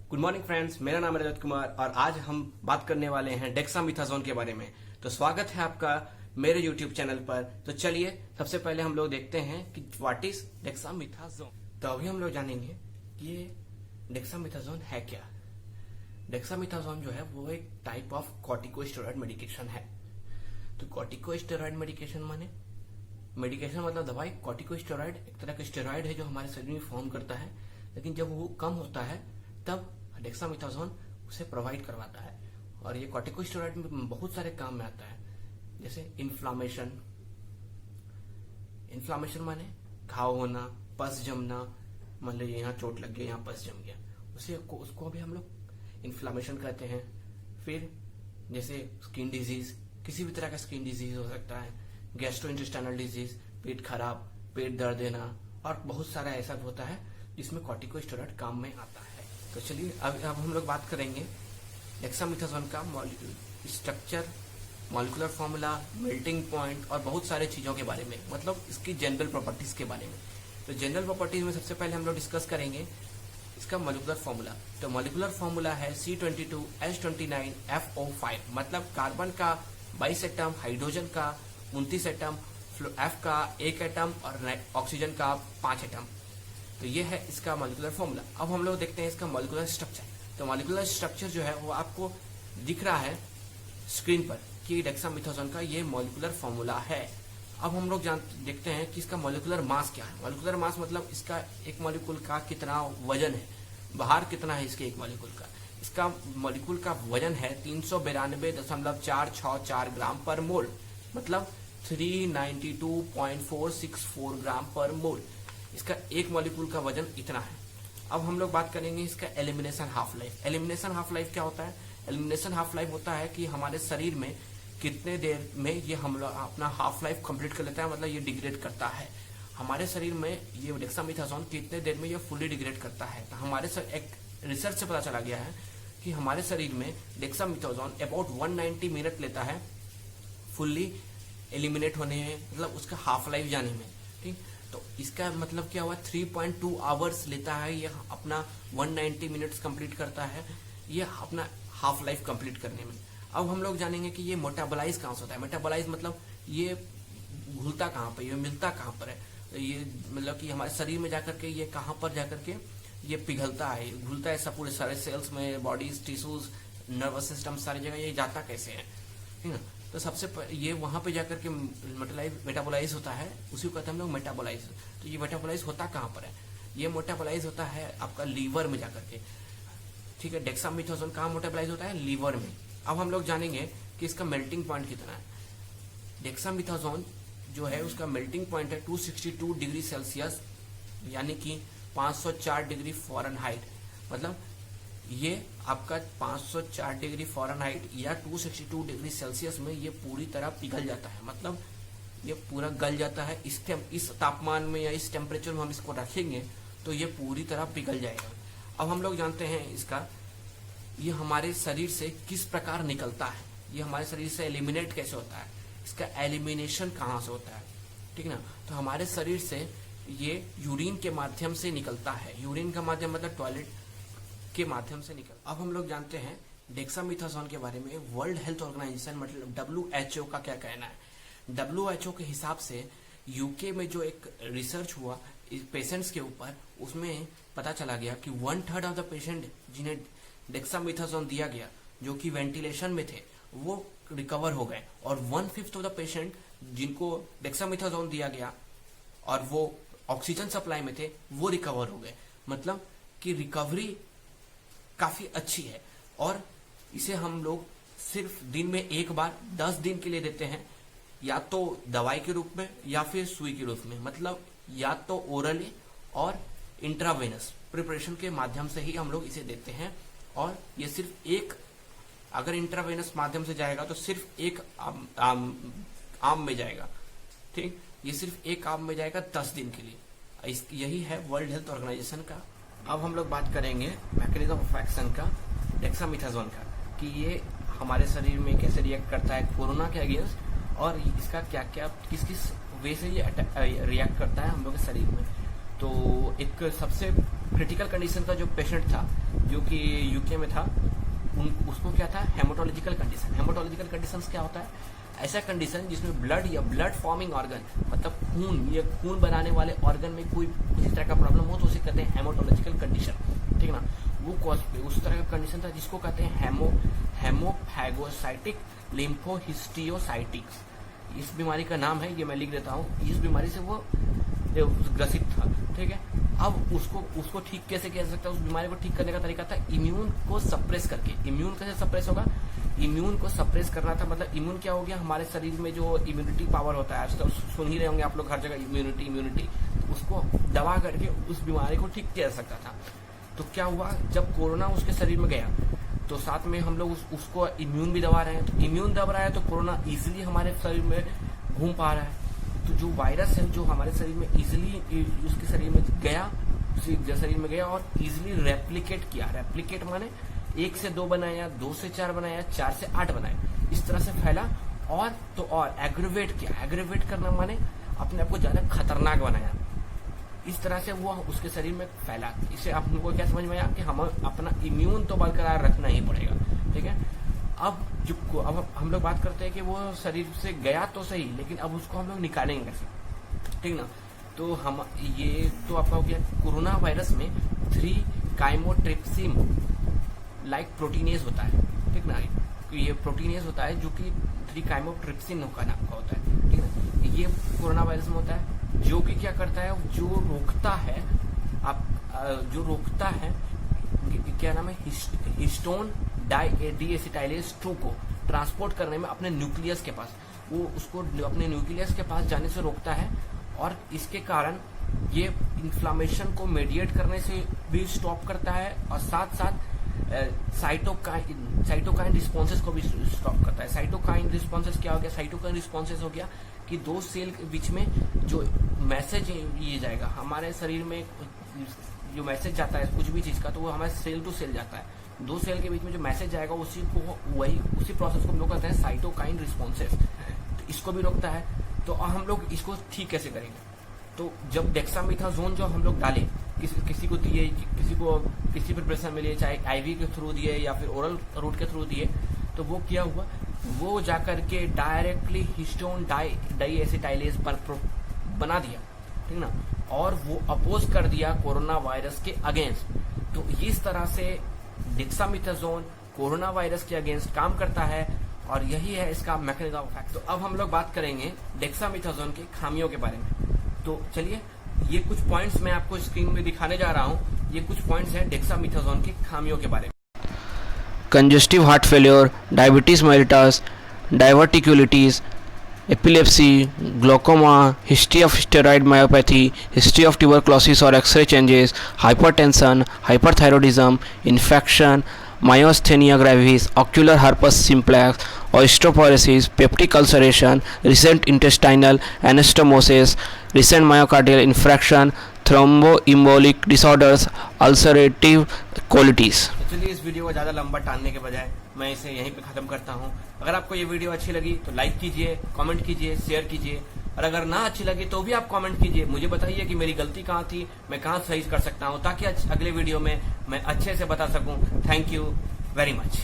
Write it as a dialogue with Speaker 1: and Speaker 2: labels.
Speaker 1: Good morning friends, मेरा नाम है रजत कुमार और आज हम बात करने वाले हैं डेक्सामेथासोन के बारे में। तो स्वागत है आपका मेरे यूट्यूब चैनल पर। तो चलिए सबसे पहले हम लोग देखते हैं कि व्हाट इज डेक्सामेथासोन। तो अभी हम लोग जानेंगे कि ये डेक्सामेथासोन है क्या। डेक्सामेथासोन जो है वो एक टाइप ऑफ कॉर्टिकोस्टेरॉइड मेडिकेशन है। तो कॉर्टिकोस्टेरॉइड मेडिकेशन माने मेडिकेशन मतलब दवाई। कॉर्टिकोस्टेरॉइड एक तरह का स्टेरॉइड है जो हमारे शरीर में फॉर्म करता है, लेकिन जब वो कम होता है तब डेक्सामेथासोन उसे प्रोवाइड करवाता है। और ये कॉर्टिकोस्टेरॉइड में बहुत सारे काम में आता है, जैसे इन्फ्लामेशन माने घाव होना, पस जमना। मान लीजिए यहाँ चोट लग गया, यहाँ पस जम गया, उसको भी हम लोग इन्फ्लामेशन कहते हैं। फिर जैसे स्किन डिजीज, किसी भी तरह का स्किन डिजीज हो सकता है, गैस्ट्रोइंटेस्टाइनल डिजीज, पेट खराब, पेट दर्द देना, और बहुत सारा ऐसा होता है जिसमें कॉर्टिकोस्टेरॉइड काम में आता है। तो चलिए अब हम लोग बात करेंगे डेक्सामेथासोन का structure, molecular formula, melting point और बहुत सारे चीजों के बारे में, मतलब इसकी जनरल प्रॉपर्टीज के बारे में। तो जनरल प्रॉपर्टीज में सबसे पहले हम लोग डिस्कस करेंगे इसका मॉलिक्यूलर फॉर्मूला। तो मॉलिक्यूलर फॉर्मूला है C22H29FO5, मतलब कार्बन का 22 एटम, हाइड्रोजन का 29 एटम, F का 1 एटम और ऑक्सीजन का 5 एटम। तो ये है इसका मॉलिक्यूलर फॉर्मूला। अब हम लोग देखते हैं इसका मॉलिक्यूलर स्ट्रक्चर। तो मॉलिक्यूलर स्ट्रक्चर जो है वो आपको दिख रहा है स्क्रीन पर कि डेक्सामेथासोन का ये मॉलिक्यूलर फॉर्मूला है। अब हम लोग देखते हैं कि इसका मॉलिक्यूलर मास क्या है। मॉलिक्यूलर मास मतलब इसका एक मॉलिक्यूल का कितना वजन है, बाहर कितना है इसके एक मॉलिक्यूल का। इसका मॉलिक्यूल का वजन है 392.464 ग्राम पर मोल, मतलब 392.464 ग्राम पर मोल। इसका एक मॉलिक्यूल का वजन इतना है। अब हम लोग बात करेंगे इसका elimination half life. Elimination half life क्या होता है? एलिमिनेशन हाफ लाइफ होता है कि हमारे शरीर में कितने देर में ये हम लोग अपना हाफ लाइफ कंप्लीट कर लेता है, मतलब ये डिग्रेड करता है। हमारे शरीर में ये डेक्सामेथासोन कितने देर में ये फुली डिग्रेड करता है। तो हमारे एक रिसर्च से पता चला गया है कि हमारे शरीर में डेक्सामेथासोन अबाउट 190 मिनट लेता है फुल्ली एलिमिनेट होने में, मतलब उसका हाफ लाइफ जाने में। ठीक, तो इसका मतलब क्या हुआ, 3.2 आवर्स लेता है ये अपना 190 मिनट्स कंप्लीट करता है ये अपना हाफ लाइफ कंप्लीट करने में। अब हम लोग जानेंगे कि ये मेटाबोलाइज कहाँ से होता है। मेटाबोलाइज मतलब ये घुलता कहाँ पर, ये मिलता कहाँ पर है। तो ये मतलब कि हमारे शरीर में जाकर के ये कहाँ पर जाकर के ये पिघलता है, घुलता है, सब पूरे सारे सेल्स में, बॉडीज, टिश्यूज, नर्वस सिस्टम, सारी जगह ये जाता कैसे है, ठीक है। तो सबसे ये वहां पे जाकर के मेटाबोलाइज होता है, उसी को कहते हैं हम लोग मेटाबोलाइज। तो ये मेटाबोलाइज होता कहाँ पर है? ये मेटाबोलाइज होता है आपका लीवर में जाकर के, ठीक है। डेक्सामेथासोन कहाँ मेटाबोलाइज होता है? लीवर में। अब हम लोग जानेंगे कि इसका मेल्टिंग पॉइंट कितना है। डेक्सामेथासोन जो है उसका मेल्टिंग पॉइंट है 262 डिग्री सेल्सियस, यानी कि 504 डिग्री फ़ारेनहाइट। मतलब ये आपका 504 डिग्री फ़ारेनहाइट या 262 डिग्री सेल्सियस में ये पूरी तरह पिघल जाता है, मतलब ये पूरा गल जाता है। इस तापमान में या इस टेम्परेचर में हम इसको रखेंगे तो ये पूरी तरह पिघल जाएगा। अब हम लोग जानते हैं इसका ये हमारे शरीर से किस प्रकार निकलता है, ये हमारे शरीर से एलिमिनेट कैसे होता है, इसका एलिमिनेशन कहाँ से होता है, ठीक ना। तो हमारे शरीर से ये यूरिन के माध्यम से निकलता है। यूरिन का माध्यम मतलब टॉयलेट के माध्यम से निकल। अब हम लोग जानते हैं डेक्सामेथासोन के बारे में। वर्ल्ड हेल्थ ऑर्गेनाइजेशन मतलब WHO का क्या कहना है। WHO के हिसाब से यूके में जो एक रिसर्च हुआ पेशेंट्स के ऊपर, उसमें पता चला गया कि 1/3 ऑफ द पेशेंट जिन्हें डेक्सामेथासोन दिया गया, जो कि वेंटिलेशन में थे, वो रिकवर हो गए, और 1/5 ऑफ द पेशेंट जिनको डेक्सामेथासोन दिया गया और वो ऑक्सीजन सप्लाई में थे, वो रिकवर हो गए। मतलब कि रिकवरी काफी अच्छी है। और इसे हम लोग सिर्फ दिन में एक बार 10 दिन के लिए देते हैं, या तो दवाई के रूप में या फिर सुई के रूप में, मतलब या तो ओरली और इंट्रावेनस प्रिपरेशन के माध्यम से ही हम लोग इसे देते हैं। और ये सिर्फ एक, अगर इंट्रावेनस माध्यम से जाएगा तो सिर्फ एक आम में जाएगा, ठीक, ये सिर्फ एक आम में जाएगा 10 दिन के लिए। यही है वर्ल्ड हेल्थ ऑर्गेनाइजेशन का। अब हम लोग बात करेंगे मैकेनिज्म ऑफ एक्शन का डेक्सामेथासोन का, कि ये हमारे शरीर में कैसे रिएक्ट करता है कोरोना के अगेंस्ट, और इसका क्या क्या किस किस वे से ये रिएक्ट करता है हम लोग के शरीर में। तो एक सबसे क्रिटिकल कंडीशन का जो पेशेंट था, जो कि यूके में था, उसको क्या था, हेमाटोलॉजिकल कंडीशन। हेमाटोलॉजिकल कंडीशन क्या होता है, ऐसा कंडीशन जिसमें ब्लड या ब्लड फॉर्मिंग ऑर्गन, मतलब खून या खून बनाने वाले ऑर्गन में कोई किसी तरह का प्रॉब्लम हो तो उसे कहते हैं हेमाटोलॉजिकल कंडीशन, ठीक ना। वो उस तरह का कंडीशन था जिसको कहते हैं हेमोफैगोसाइटिक लिम्फोहिस्टियोसाइटिस। इस बीमारी का नाम है, ये मैं लिख देता हूँ। इस बीमारी से वो ग्रसित था, ठीक है। अब उसको ठीक कैसे किया जा सकता है, उस बीमारी को ठीक करने का तरीका था इम्यून को सप्रेस करके। इम्यून कैसे सप्रेस होगा, इम्यून को सप्रेस करना था, मतलब इम्यून क्या हो गया, हमारे शरीर में जो इम्यूनिटी पावर होता है, आजकल सुन ही रहे होंगे आप लोग हर जगह इम्यूनिटी, तो उसको दबा करके उस बीमारी को ठीक किया जा सकता था। तो क्या हुआ, जब कोरोना उसके शरीर में गया तो साथ में हम लोग उसको इम्यून भी दबा रहे हैं, तो इम्यून दब रहा है तो कोरोना इजिली हमारे शरीर में घूम पा रहा है। तो जो वायरस है जो हमारे शरीर में इजिली उसके शरीर में गया और इजिली रेप्लिकेट किया। रेप्लिकेट माने 1 से 2 बनाया, 2 से 4 बनाया, 4 से 8 बनाया, इस तरह से फैला और एग्रीवेट किया। एग्रीवेट करना माने अपने आप को ज्यादा खतरनाक बनाया। इस तरह से वो उसके शरीर में फैला। इसे आप हमको क्या समझ में आया कि हम अपना इम्यून तो बरकरार रखना ही पड़ेगा, ठीक है। अब हम लोग बात करते हैं कि वो शरीर से गया तो सही, लेकिन अब उसको हम लोग निकालेंगे कैसे, ठीक ना। तो हम ये तो आपका हो गया। कोरोना वायरस में 3 काइमोट्रिप्सिन लाइक प्रोटीनेज होता है, ठीक ना। ये प्रोटीनेज होता है जो कि 3 काइमोट्रिप्सिन का नाम का होता है, ठीक ना। ये कोरोना वायरस में होता है जो कि क्या करता है, जो रोकता है क्या नाम है, हिस्टोन डीएसिटाइलेज 2 को ट्रांसपोर्ट करने में अपने न्यूक्लियस के पास, वो उसको अपने न्यूक्लियस के पास जाने से रोकता है। और इसके कारण ये इन्फ्लामेशन को मेडिएट करने से भी स्टॉप करता है और साथ साथ साइटोकाइन रिस्पॉन्सेस को भी स्टॉप करता है। साइटोकाइन रिस्पॉन्सेस क्या हो गया, साइटोकाइन रिस्पॉन्सेस हो गया कि 2 सेल के बीच में जो मैसेज ये जाएगा, हमारे शरीर में जो मैसेज जाता है कुछ भी चीज का, तो वो हमारे सेल टू सेल जाता है। 2 सेल के बीच में जो मैसेज जाएगा उसी प्रोसेस को हम लोग कहते हैं साइटोकाइन रिस्पॉन्सेस। तो इसको भी रोकता है। तो हम लोग इसको ठीक कैसे करेंगे, तो जब डेक्सामेथासोन जो हम लोग डालें, किसी को दिए, किसी प्रिपरेशन में लिए, चाहे आईवी के थ्रू दिए या फिर ओरल रूट के थ्रू दिए, तो वो क्या हुआ, वो जाकर के डायरेक्टली हिस्टोन डाइएसिटाइलेज बना दिया, ठीक ना, और वो अपोज कर दिया कोरोना वायरस के अगेंस्ट। तो इस तरह से डेक्सामेथासोन कोरोना वायरस के अगेंस्ट काम करता है और यही है इसका मैकेनिज्म ऑफ एक्शन। तो अब हम लोग बात करेंगे डेक्सामेथासोन के खामियों के बारे में। तो चलिए, ये कुछ पॉइंट्स मैं आपको स्क्रीन में दिखाने जा रहा हूँ। ये कुछ पॉइंट्स हैं डेक्सामेथासोन के खामियों के बारे में।
Speaker 2: Congestive heart failure, diabetes mellitus, diverticulitis, epilepsy, glaucoma, history of steroid myopathy, history of tuberculosis or X-ray changes, hypertension, hyperthyroidism, infection, myasthenia gravis, ocular herpes simplex, osteoporosis, peptic ulceration, recent intestinal anastomosis, recent myocardial infarction, thromboembolic disorders, ulcerative colitis।
Speaker 1: चलिए, इस video को ज्यादा लंबा टालने के बजाय मैं इसे यहीं पे खत्म करता हूँ। अगर आपको ये वीडियो अच्छी लगी तो लाइक कीजिए, कमेंट कीजिए, शेयर कीजिए, और अगर ना अच्छी लगी तो भी आप कमेंट कीजिए। मुझे बताइए कि मेरी गलती कहाँ थी, मैं कहाँ सही कर सकता हूँ, ताकि अगले वीडियो में मैं अच्छे से बता सकूँ। Thank you very much.